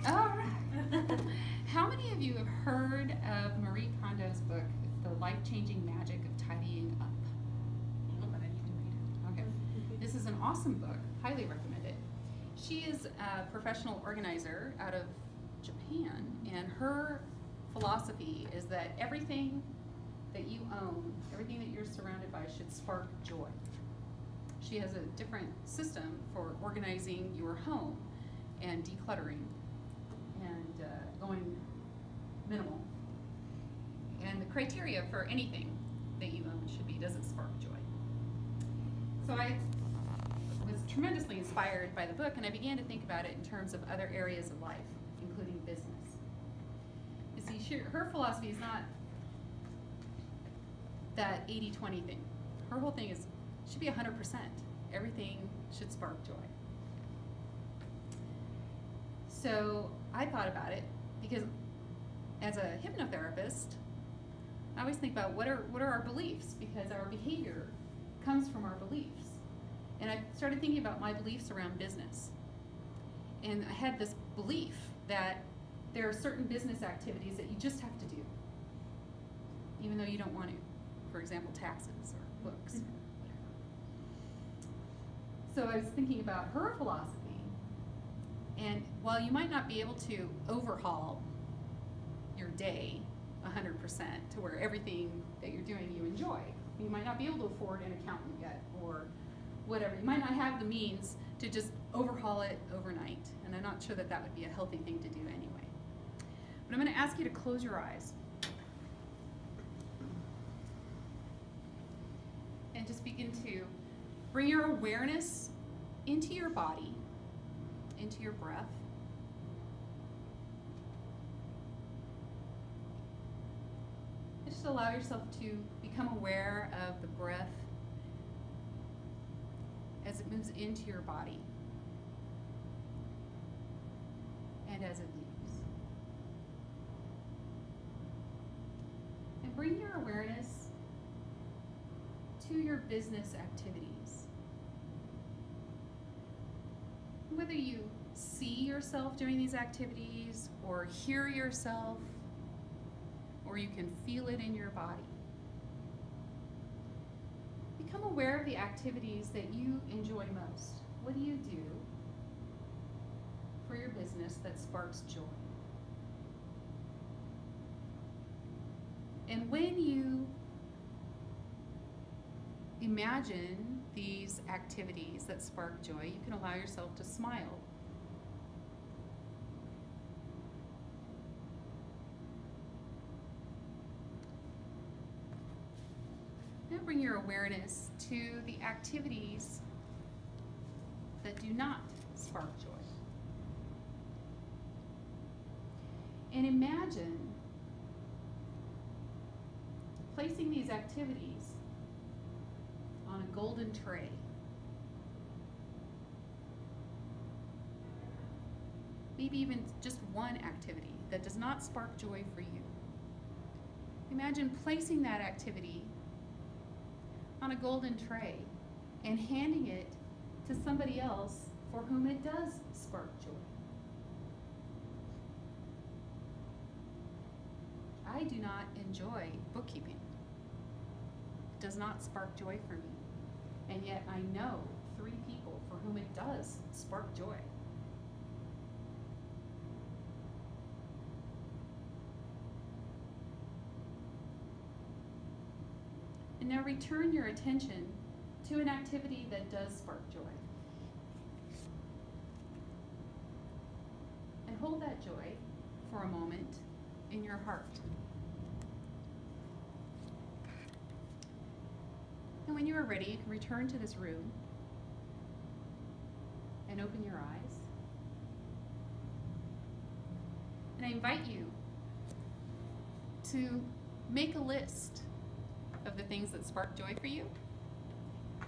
All right. How many of you have heard of Marie Kondo's book, The Life-Changing Magic of Tidying Up? But I need to read it. Okay. This is an awesome book. Highly recommend it. She is a professional organizer out of Japan, and her philosophy is that everything that you own, everything that you're surrounded by, should spark joy. She has a different system for organizing your home and decluttering and going minimal. And the criteria for anything that you own should be, does it spark joy? So I was tremendously inspired by the book, and I began to think about it in terms of other areas of life, including business. You see, her philosophy is not that 80-20 thing. Her whole thing is, it should be 100%. Everything should spark joy. So I thought about it because as a hypnotherapist, I always think about what are our beliefs, because our behavior comes from our beliefs. And I started thinking about my beliefs around business. And I had this belief that there are certain business activities that you just have to do, even though you don't want to. For example, taxes or books or whatever. So I was thinking about her philosophy. And while you might not be able to overhaul your day 100% to where everything that you're doing you enjoy, you might not be able to afford an accountant yet or whatever. You might not have the means to just overhaul it overnight. And I'm not sure that that would be a healthy thing to do anyway. But I'm going to ask you to close your eyes. And just begin to bring your awareness into your body, into your breath. And just allow yourself to become aware of the breath as it moves into your body and as it leaves. And bring your awareness to your business activities. Whether you see yourself doing these activities or hear yourself, or you can feel it in your body. Become aware of the activities that you enjoy most. What do you do for your business that sparks joy? And when you imagine these activities that spark joy, you can allow yourself to smile. Now bring your awareness to the activities that do not spark joy. And imagine placing these activities on a golden tray. Maybe even just one activity that does not spark joy for you. Imagine placing that activity on a golden tray and handing it to somebody else for whom it does spark joy. I do not enjoy bookkeeping. It does not spark joy for me. And yet I know 3 people for whom it does spark joy. And now return your attention to an activity that does spark joy. And hold that joy for a moment in your heart. And when you are ready, you can return to this room and open your eyes. And I invite you to make a list of the things that spark joy for you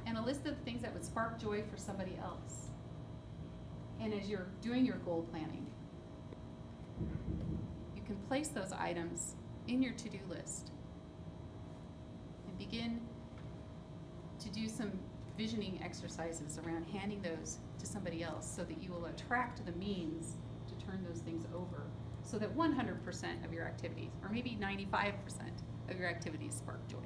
and a list of the things that would spark joy for somebody else. And as you're doing your goal planning, you can place those items in your to-do list and begin to do some visioning exercises around handing those to somebody else so that you will attract the means to turn those things so that 100% of your activities, or maybe 95% of your activities, spark joy.